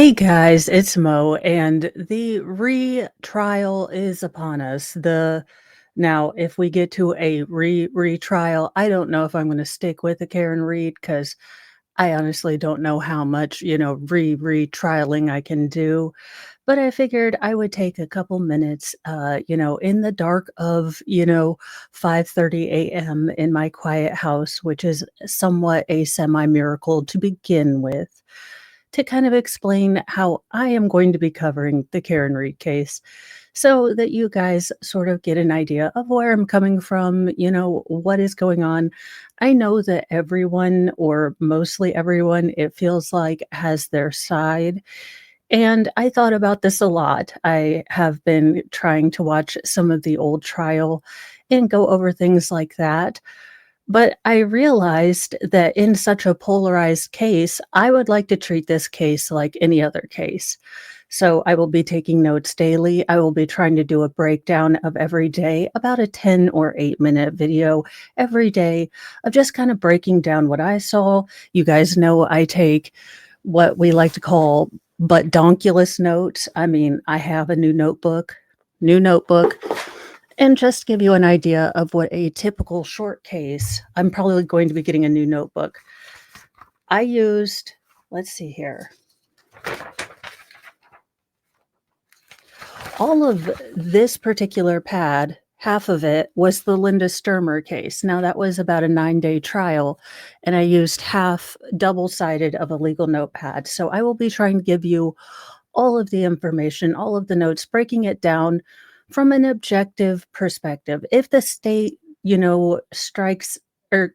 Hey guys, it's Mo, and the retrial is upon us. The Now, if we get to a retrial, I don't know if I'm going to stick with the Karen Reed because I honestly don't know how much retrialing I can do. But I figured I would take a couple minutes, in the dark of 5:30 a.m. in my quiet house, which is somewhat a semi miracle to begin with, to kind of explain how I am going to be covering the Karen Reed case so that you guys sort of get an idea of where I'm coming from, what is going on. I know that everyone, or mostly everyone, it feels like has their side. And I thought about this a lot. I have been trying to watch some of the old trial and go over things like that. But I realized that in such a polarized case, I would like to treat this case like any other case. So I will be taking notes daily. I will be trying to do a breakdown of every day, about a 10 or 8-minute video every day of just kind of breaking down what I saw. You guys know I take what we like to call but donkulous notes. I mean, I have a new notebook, and just give you an idea of what a typical short case, I'm probably going to be getting a new notebook. I used, let's see here, all of this particular pad. Half of it was the Linda Sturmer case. Now, that was about a 9-day trial, and I used half double sided of a legal notepad. So I will be trying to give you all of the information, all of the notes, breaking it down from an objective perspective. If the state, strikes or,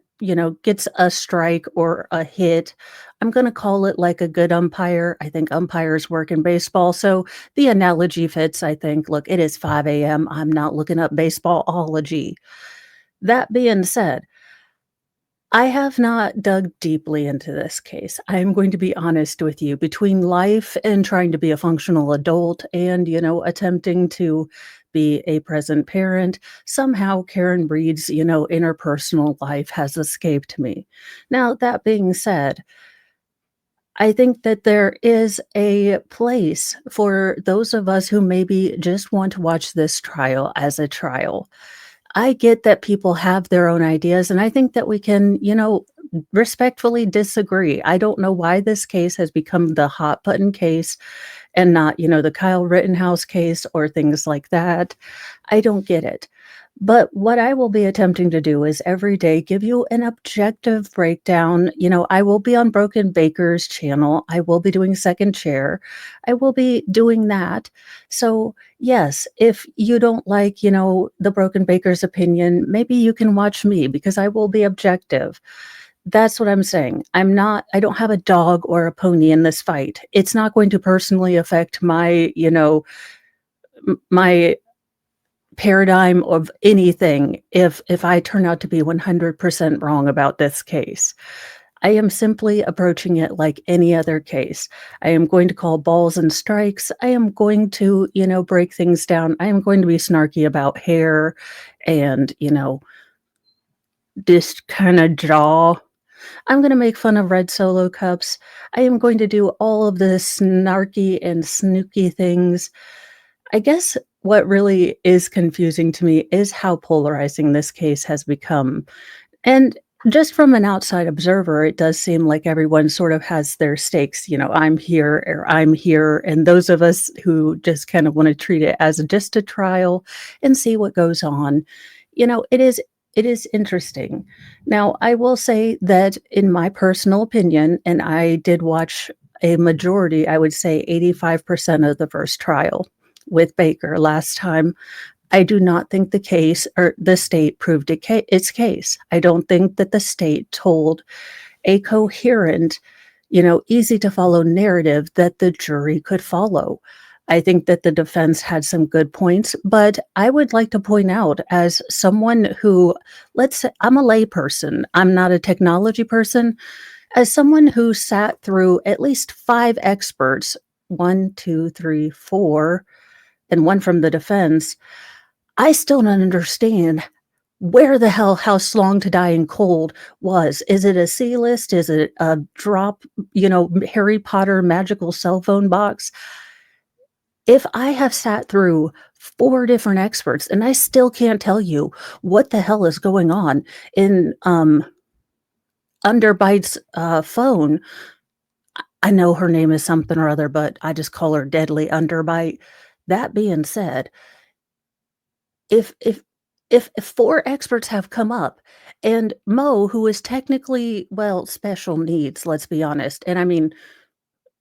gets a strike or a hit, I'm going to call it like a good umpire. I think umpires work in baseball. So the analogy fits, I think. Look, it is 5 a.m. I'm not looking up baseballology. That being said, I have not dug deeply into this case. I am going to be honest with you. Between life and trying to be a functional adult and, attempting to be a present parent, somehow Karen Reed's, interpersonal life has escaped me. Now, that being said, I think that there is a place for those of us who maybe just want to watch this trial as a trial. I get that people have their own ideas, and I think that we can, respectfully disagree. I don't know why this case has become the hot button case and not, the Kyle Rittenhouse case or things like that. I don't get it. But what I will be attempting to do is every day give you an objective breakdown. I will be on Broken Baker's channel. I will be doing Second Chair. I will be doing that. So, yes, if you don't like, the Broken Baker's opinion, maybe you can watch me because I will be objective. That's what I'm saying. I don't have a dog or a pony in this fight. It's not going to personally affect my, my paradigm of anything if I turn out to be 100% wrong about this case. I am simply approaching it like any other case. I am going to call balls and strikes. I am going to, break things down. I am going to be snarky about hair and, this kind of jaw. I'm going to make fun of red Solo cups. I am going to do all of the snarky and snooky things. I guess what really is confusing to me is how polarizing this case has become. And just from an outside observer, it does seem like everyone sort of has their stakes. I'm here or I'm here. And those of us who just kind of want to treat it as just a trial and see what goes on, it is interesting. Now, I will say that in my personal opinion, and I did watch a majority, I would say 85% of the first trial with Baker last time. I do not think the case or the state proved its case. I don't think that the state told a coherent, easy to follow narrative that the jury could follow. I think that the defense had some good points, but I would like to point out, as someone who, let's say, I'm a layperson, I'm not a technology person, as someone who sat through at least 5 experts, one, two, three, four, and one from the defense, I still don't understand where the hell House Long to Die in Cold was. Is it a C list? Is it a drop, Harry Potter magical cell phone box? If I have sat through 4 different experts and I still can't tell you what the hell is going on in, Underbite's, phone. I know her name is something or other, but I just call her Deadly Underbite. That being said, if if if 4 experts have come up and Mo, who is technically, well, special needs, let's be honest, and I mean,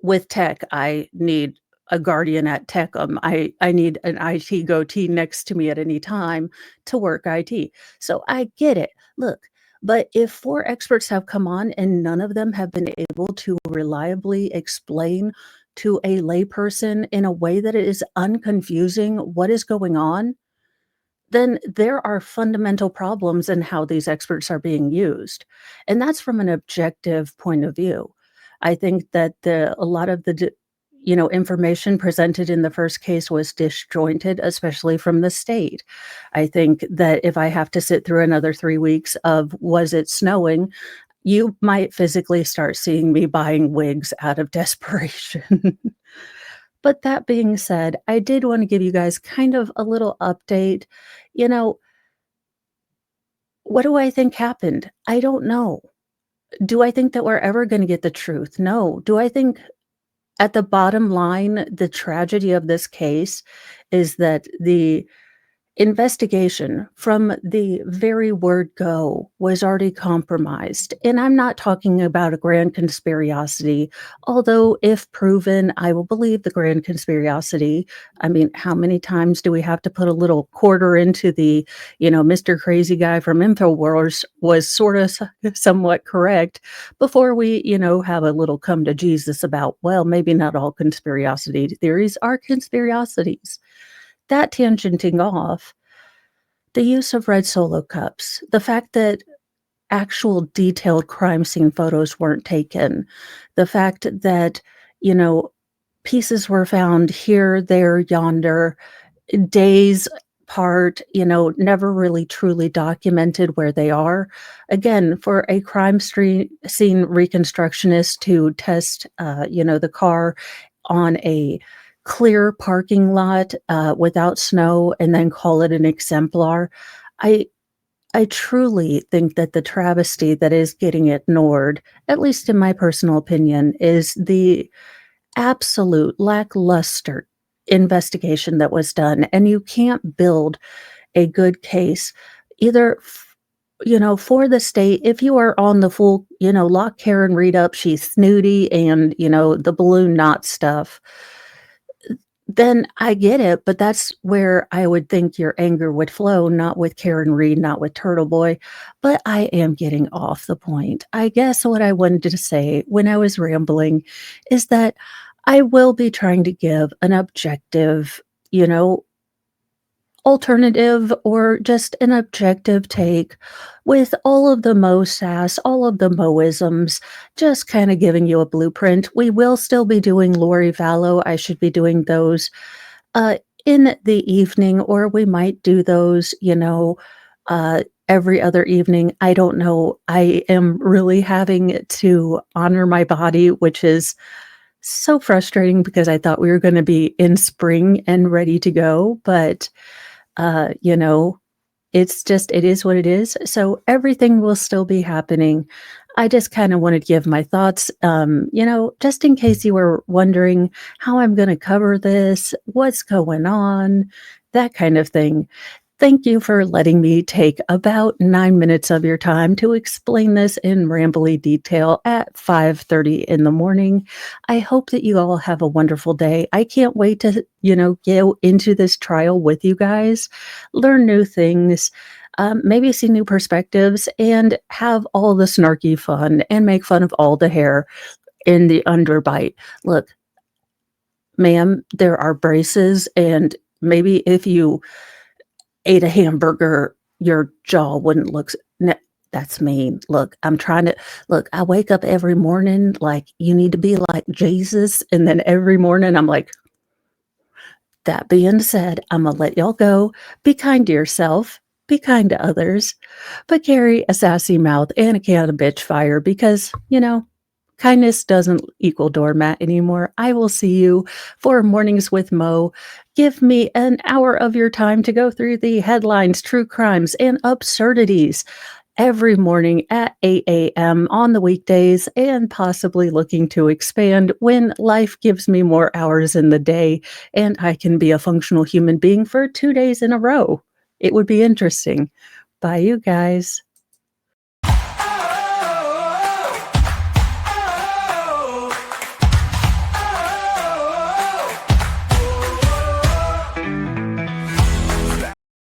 with tech, I need a guardian at Techum. I need an IT goatee next to me at any time to work IT. So I get it. Look, but if 4 experts have come on and none of them have been able to reliably explain to a layperson in a way that it is unconfusing what is going on, then there are fundamental problems in how these experts are being used. And that's from an objective point of view. I think that a lot of information presented in the first case was disjointed, especially from the state. I think that if I have to sit through another 3 weeks of was it snowing, you might physically start seeing me buying wigs out of desperation. But that being said, I did want to give you guys kind of a little update. You know, what do I think happened? I don't know. Do I think that we're ever going to get the truth? No. Do I think at the bottom line, the tragedy of this case is that the investigation from the very word go was already compromised. And I'm not talking about a grand conspiracy, although if proven, I will believe the grand conspiracy. I mean, how many times do we have to put a little quarter into Mr. Crazy Guy from InfoWars was sort of somewhat correct before we, have a little come to Jesus about, well, maybe not all conspiracy theories are conspiracies. That tangenting off, the use of red Solo cups, the fact that actual detailed crime scene photos weren't taken, the fact that, you know, pieces were found here, there, yonder, days apart, never really truly documented where they are. Again, for a scene reconstructionist to test, the car on a clear parking lot without snow and then call it an exemplar, I I truly think that the travesty that is getting ignored, at least in my personal opinion, is the absolute lackluster investigation that was done, and you can't build a good case either for the state if you are on the full, lock Karen Reed up, she's snooty and, the balloon knot stuff, then I get it, but that's where I would think your anger would flow, not with Karen Reed, not with Turtle Boy. But I am getting off the point. I guess what I wanted to say when I was rambling is that I will be trying to give an objective, you know, alternative or just an objective take with all of the Mo sass, all of the Moisms, just kind of giving you a blueprint. We will still be doing Lori Vallow. I should be doing those uh, in the evening, or we might do those, every other evening. I don't know. I am really having to honor my body, which is so frustrating because I thought we were going to be in spring and ready to go. But, uh, you know, it is what it is. So everything will still be happening. I just kind of wanted to give my thoughts, just in case you were wondering how I'm going to cover this, what's going on, that kind of thing. Thank you for letting me take about 9 minutes of your time to explain this in rambly detail at 5:30 in the morning. I hope that you all have a wonderful day. I can't wait to, go into this trial with you guys, learn new things, maybe see new perspectives, and have all the snarky fun and make fun of all the hair in the underbite. Look, ma'am, there are braces, and maybe if you ate a hamburger, your jaw wouldn't look that's mean. Look, I wake up every morning like, "You need to be like Jesus," and then every morning I'm like, "That being said, Imma let y'all go. Be kind to yourself. Be kind to others, but carry a sassy mouth and a can of bitch fire because, kindness doesn't equal doormat anymore. I will see you for Mornings with Mo. Give me an hour of your time to go through the headlines, true crimes, and absurdities every morning at 8 a.m. on the weekdays, and possibly looking to expand when life gives me more hours in the day and I can be a functional human being for 2 days in a row. It would be interesting. Bye, you guys.